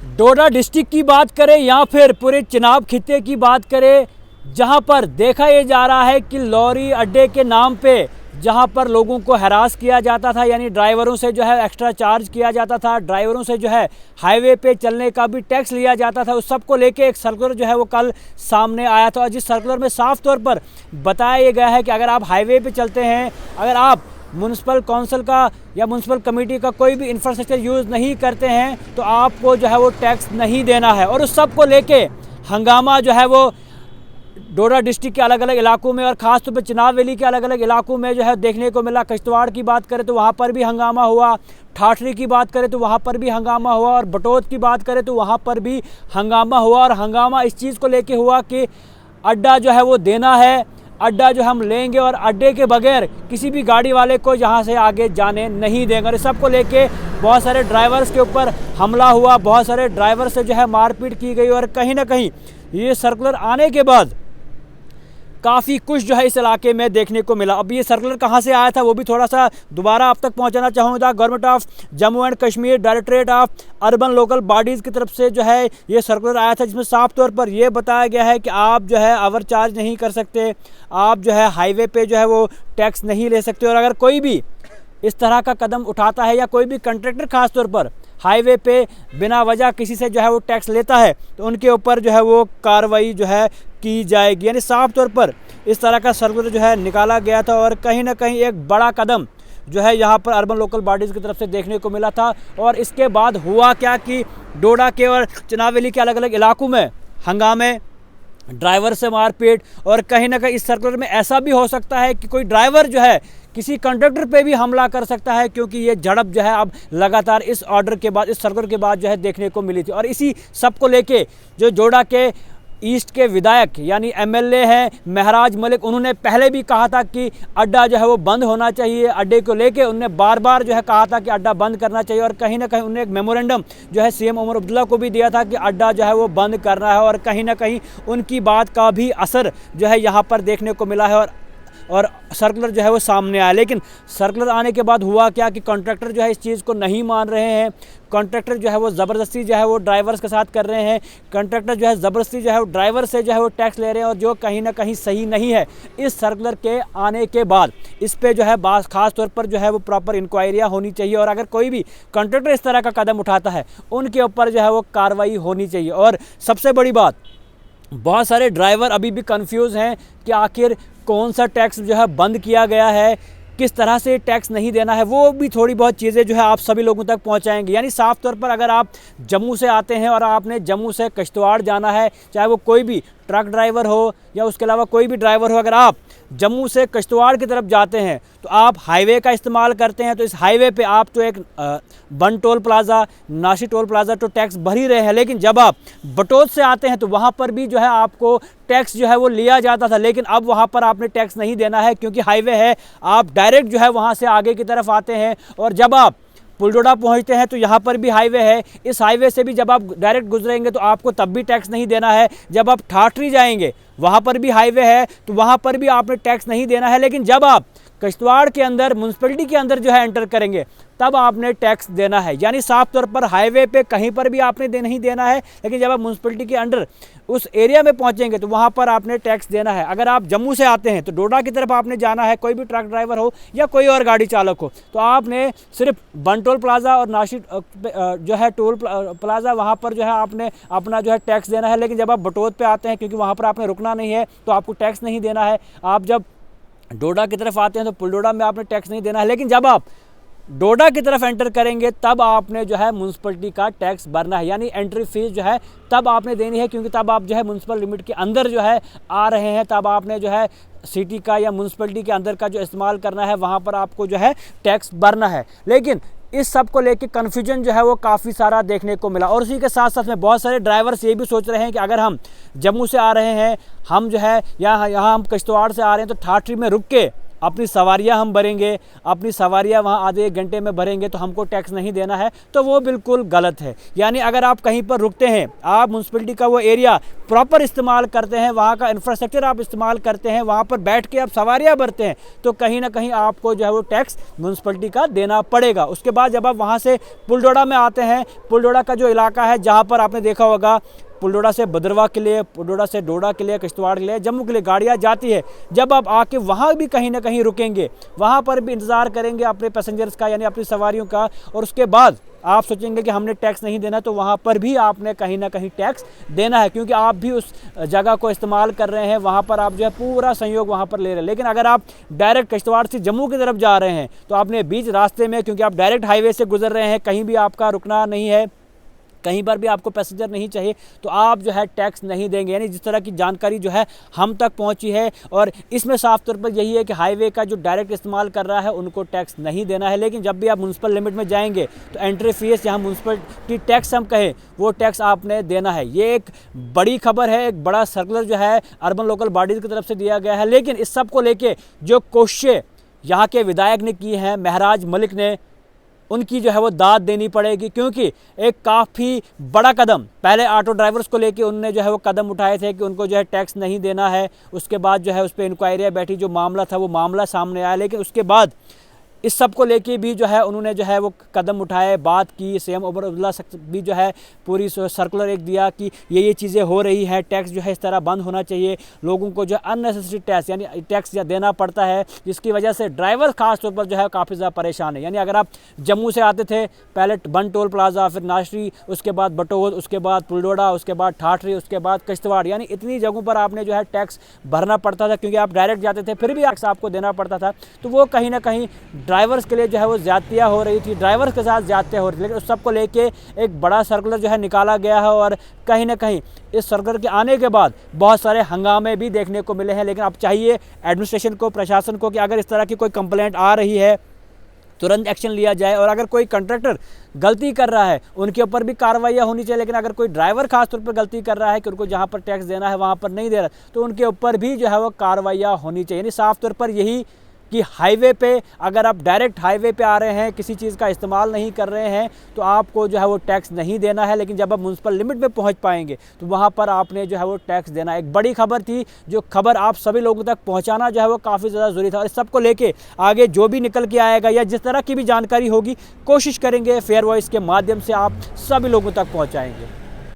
डोडा district की बात करें या फिर पूरे चिनाब खित्ते की बात करें, जहां पर देखा ये जा रहा है कि लॉरी अड्डे के नाम पे जहां पर लोगों को हरास किया जाता था, यानी ड्राइवरों से जो है एक्स्ट्रा चार्ज किया जाता था, ड्राइवरों से जो है हाईवे पे चलने का भी टैक्स लिया जाता था, उस सब को लेके एक सर्कुलर जो है वो कल सामने आया था। और जिस सर्कुलर में साफ तौर पर बताया गया है कि अगर आप हाईवे पे चलते हैं, अगर आप म्यूनसिपल काउंसिल का या म्यूनसिपल कमेटी का कोई भी इंफ्रास्ट्रक्चर यूज़ नहीं करते हैं तो आपको जो है वो टैक्स नहीं देना है। और उस सब को लेके हंगामा जो है वो डोडा डिस्ट्रिक्ट के अलग अलग इलाकों में और ख़ास तौर पर चिनाब वैली के अलग अलग इलाकों में जो है देखने को मिला। किश्तवाड़ की बात करें तो वहाँ पर भी हंगामा हुआ, ठाठरी की बात करें तो वहाँ पर भी हंगामा हुआ, और बटोत की बात करें तो वहाँ पर भी हंगामा हुआ। और हंगामा इस चीज़ को लेके हुआ कि अड्डा जो है वो देना है, अड्डा जो हम लेंगे और अड्डे के बगैर किसी भी गाड़ी वाले को यहाँ से आगे जाने नहीं देंगे। और इस सब को लेके बहुत सारे ड्राइवर्स के ऊपर हमला हुआ, बहुत सारे ड्राइवर से जो है मारपीट की गई। और कहीं ना कहीं ये सर्कुलर आने के बाद काफ़ी कुछ जो है इस इलाके में देखने को मिला। अब ये सर्कुलर कहाँ से आया था वो भी थोड़ा सा दोबारा आप तक पहुँचाना चाहूँगा। Government of Jammu and Kashmir directorate of urban local bodies की तरफ से जो है ये सर्कुलर आया था, जिसमें साफ तौर पर ये बताया गया है कि आप जो है ओवर चार्ज नहीं कर सकते, आप जो है हाईवे पे जो है वो टैक्स नहीं ले सकते। और अगर कोई भी इस तरह का कदम उठाता है या कोई भी कंट्रैक्टर खास तौर पर हाईवे पे बिना वजह किसी से जो है वो टैक्स लेता है तो उनके ऊपर जो है वो कार्रवाई जो है की जाएगी। यानी साफ तौर पर इस तरह का सर्कुलर जो है निकाला गया था। और कहीं ना कहीं एक बड़ा कदम जो है यहाँ पर अर्बन लोकल बॉडीज़ की तरफ से देखने को मिला था। और इसके बाद हुआ क्या कि डोडा के और चिनाब वैली के अलग अलग इलाकों में हंगामे, ड्राइवर से मारपीट, और कहीं ना कहीं इस सर्कुलर में ऐसा भी हो सकता है कि कोई ड्राइवर जो है किसी कंडक्टर पे भी हमला कर सकता है, क्योंकि ये झड़प जो है अब लगातार इस ऑर्डर के बाद, इस सर्कुलर के बाद जो है देखने को मिली थी। और इसी सब को लेके जो डोडा के ईस्ट के विधायक यानी एमएलए हैं महराज मलिक, उन्होंने पहले भी कहा था कि अड्डा जो है वो बंद होना चाहिए। अड्डे को लेके उन्होंने बार बार जो है कहा था कि अड्डा बंद करना चाहिए। और कहीं ना कहीं उन्होंने एक मेमोरेंडम जो है सीएम उमर अब्दुल्ला को भी दिया था कि अड्डा जो है वो बंद करना है। और कहीं ना कहीं उनकी बात का भी असर जो है यहाँ पर देखने को मिला है और सर्कुलर जो है वो सामने आया। लेकिन सर्कुलर आने के बाद हुआ क्या कि कॉन्ट्रैक्टर जो है इस चीज़ को नहीं मान रहे हैं। कॉन्ट्रैक्टर जो है वो ज़बरदस्ती जो है वो ड्राइवर्स के साथ कर रहे हैं। कॉन्ट्रैक्टर जो है ज़बरदस्ती जो है वो ड्राइवर से जो है वो टैक्स ले रहे हैं, और जो कहीं ना कहीं सही नहीं है। इस सर्कुलर के आने के बाद इस पर जो है खास तौर पर जो है वो प्रॉपर इंक्वायरियाँ होनी चाहिए। और अगर कोई भी कॉन्ट्रैक्टर इस तरह का कदम उठाता है उनके ऊपर जो है वो कार्रवाई होनी चाहिए। और सबसे बड़ी बात, बहुत सारे ड्राइवर अभी भी कंफ्यूज हैं कि आखिर कौन सा टैक्स जो है बंद किया गया है, किस तरह से टैक्स नहीं देना है, वो भी थोड़ी बहुत चीज़ें जो है आप सभी लोगों तक पहुंचाएंगे। यानी साफ तौर पर अगर आप जम्मू से आते हैं और आपने जम्मू से किश्तवाड़ जाना है, चाहे वो कोई भी ट्रक ड्राइवर हो या उसके अलावा कोई भी ड्राइवर हो, अगर आप जम्मू से किश्तवाड़ की तरफ जाते हैं तो आप हाईवे का इस्तेमाल करते हैं, तो इस हाईवे पे आप तो एक बन टोल प्लाज़ा, नाशी टोल प्लाज़ा तो टैक्स भर ही रहे हैं। लेकिन जब आप बटोत से आते हैं तो वहाँ पर भी जो है आपको टैक्स जो है वो लिया जाता था, लेकिन अब वहाँ पर आपने टैक्स नहीं देना है क्योंकि हाईवे है। आप डायरेक्ट जो है वहाँ से आगे की तरफ आते हैं, और जब आप पुलडोडा पहुंचते हैं तो यहाँ पर भी हाईवे है। इस हाईवे से भी जब आप डायरेक्ट गुजरेंगे तो आपको तब भी टैक्स नहीं देना है। जब आप ठाठरी जाएंगे वहाँ पर भी हाईवे है तो वहाँ पर भी आपने टैक्स नहीं देना है। लेकिन जब आप किश्तवाड़ के अंदर म्यूनसिपैलिटी के अंदर जो है एंटर करेंगे तब आपने टैक्स देना है। यानी साफ तौर पर हाईवे पे कहीं पर भी आपने नहीं देना है, लेकिन जब आप म्यूनसिपैलिटी के अंडर उस एरिया में पहुंचेंगे तो वहाँ पर आपने टैक्स देना है। अगर आप जम्मू से आते हैं तो डोडा की तरफ आपने जाना है, कोई भी ट्रक ड्राइवर हो या कोई और गाड़ी चालक हो, तो आपने सिर्फ बन टोल प्लाज़ा और नाशी जो है टोल प्लाज़ा वहाँ पर जो है आपने अपना जो है टैक्स देना है। लेकिन जब आप बटोत पे आते हैं, क्योंकि वहाँ पर आपने रुकना नहीं है, तो आपको टैक्स नहीं देना है। आप जब डोडा की तरफ आते हैं तो पुलडोडा में आपने टैक्स नहीं देना है। लेकिन जब आप डोडा की तरफ एंटर करेंगे तब आपने जो है म्यूनसिपैलिटी का टैक्स भरना है, यानी एंट्री फीस जो है तब आपने देनी है, क्योंकि तब आप जो है म्यूनसिपल लिमिट के अंदर जो है आ रहे हैं, तब आपने जो है सिटी का या म्यूनसिपैलिटी के अंदर का जो इस्तेमाल करना है वहाँ पर आपको जो है टैक्स भरना है। लेकिन इस सब को लेके कन्फ्यूजन जो है वो काफ़ी सारा देखने को मिला। और उसी के साथ साथ में बहुत सारे ड्राइवर्स ये भी सोच रहे हैं कि अगर हम जम्मू से आ रहे हैं, हम जो है यहाँ हम किश्तवाड़ से आ रहे हैं तो ठाठरी में रुक के अपनी सवारियां हम भरेंगे, अपनी सवारियां वहां आधे एक घंटे में भरेंगे तो हमको टैक्स नहीं देना है, तो वो बिल्कुल गलत है। यानी अगर आप कहीं पर रुकते हैं, आप म्यूनसिपैलिटी का वो एरिया प्रॉपर इस्तेमाल करते हैं, वहाँ का इंफ्रास्ट्रक्चर आप इस्तेमाल करते हैं, वहाँ पर बैठ के आप सवारियाँ भरते हैं, तो कहीं ना कहीं आपको जो है वो टैक्स म्यूनसिपैलिटी का देना पड़ेगा। उसके बाद जब आप वहाँ से पुलडोड़ा में आते हैं, पुलडोड़ा का जो इलाका है जहाँ पर आपने देखा होगा पुलडोड़ा से भद्रवाह के लिए, पुलडोड़ा से डोडा के लिए, किश्तवाड़ के लिए, जम्मू के लिए गाड़ियाँ जाती है। जब आप आके वहाँ भी कहीं ना कहीं रुकेंगे, वहाँ पर भी इंतज़ार करेंगे अपने पैसेंजर्स का यानी अपनी सवारियों का, और उसके बाद आप सोचेंगे कि हमने टैक्स नहीं देना, तो वहाँ पर भी आपने कहीं ना कहीं टैक्स देना है, क्योंकि आप भी उस जगह को इस्तेमाल कर रहे हैं, वहाँ पर आप जो है पूरा सहयोग वहाँ पर ले रहे हैं। लेकिन अगर आप डायरेक्ट किश्तवाड़ से जम्मू की तरफ जा रहे हैं, तो आपने बीच रास्ते में, क्योंकि आप डायरेक्ट हाईवे से गुजर रहे हैं, कहीं भी आपका रुकना नहीं है, कहीं पर भी आपको पैसेंजर नहीं चाहिए, तो आप जो है टैक्स नहीं देंगे। यानी जिस तरह की जानकारी जो है हम तक पहुंची है, और इसमें साफ तौर पर यही है कि हाईवे का जो डायरेक्ट इस्तेमाल कर रहा है उनको टैक्स नहीं देना है। लेकिन जब भी आप म्यूनसिपल लिमिट में जाएंगे तो एंट्री फीस, यहाँ म्यूनसिपलिटी टैक्स हम कहें, वो टैक्स आपने देना है। ये एक बड़ी खबर है, एक बड़ा सर्कुलर जो है अर्बन लोकल बॉडीज़ की तरफ से दिया गया है। लेकिन इस सब को लेके जो कोशिशें यहाँ के विधायक ने की हैं, महराज मलिक ने, उनकी जो है वो दाद देनी पड़ेगी, क्योंकि एक काफ़ी बड़ा कदम पहले ऑटो ड्राइवर्स को लेके उन्होंने जो है वो कदम उठाए थे कि उनको जो है टैक्स नहीं देना है। उसके बाद जो है उस पर इंक्वायरियाँ बैठी, जो मामला था वो मामला सामने आया। लेकिन उसके बाद इस सब को लेके भी जो है उन्होंने जो है वो कदम उठाए, बात की। सीएम ओमर अब्दुल्ला भी जो है पूरी सर्कुलर एक दिया कि ये चीज़ें हो रही हैं, टैक्स जो है इस तरह बंद होना चाहिए। लोगों को जो है अननेसेसरी टैक्स यानी टैक्स देना पड़ता है, जिसकी वजह से ड्राइवर खास तौर पर जो है काफ़ी ज़्यादा परेशान है। यानी अगर आप जम्मू से आते थे, पहले बन टोल प्लाजा, फिर नाशरी, उसके बाद बटोद, उसके बाद पुलडोड़ा, उसके बाद ठाठरी, उसके बाद किश्तवाड़, यानी इतनी जगहों पर आपने जो है टैक्स भरना पड़ता था, क्योंकि आप डायरेक्ट जाते थे फिर भी टैक्स आपको देना पड़ता था। तो वो कहीं ना कहीं ड्राइवर्स के लिए जो है वो ज़्यादतियाँ हो रही थी, ड्राइवर्स के साथ ज़्यादतियाँ हो रही थी। लेकिन उस सब को लेके एक बड़ा सर्कुलर जो है निकाला गया है, और कहीं ना कहीं इस सर्कुलर के आने के बाद बहुत सारे हंगामे भी देखने को मिले हैं। लेकिन अब चाहिए एडमिनिस्ट्रेशन को, प्रशासन को, कि अगर इस तरह की कोई कंप्लेंट आ रही है तुरंत एक्शन लिया जाए, और अगर कोई कंट्रैक्टर गलती कर रहा है उनके ऊपर भी कार्रवाइयाँ होनी चाहिए। लेकिन अगर कोई ड्राइवर खास तौर पर गलती कर रहा है कि उनको जहाँ पर टैक्स देना है वहाँ पर नहीं दे रहा, तो उनके ऊपर भी जो है वो कार्रवाइयाँ होनी चाहिए। यानी साफ तौर पर यही कि हाईवे पे अगर आप डायरेक्ट हाईवे पे आ रहे हैं, किसी चीज़ का इस्तेमाल नहीं कर रहे हैं, तो आपको जो है वो टैक्स नहीं देना है। लेकिन जब आप म्यूनसिपल लिमिट में पहुंच पाएंगे तो वहां पर आपने जो है वो टैक्स देना है। एक बड़ी खबर थी, जो खबर आप सभी लोगों तक पहुंचाना जो है वो काफ़ी ज़्यादा ज़रूरी था। और इस सब को लेके आगे जो भी निकल के आएगा या जिस तरह की भी जानकारी होगी, कोशिश करेंगे फेयर वॉइस के माध्यम से आप सभी लोगों तक पहुँचाएँगे।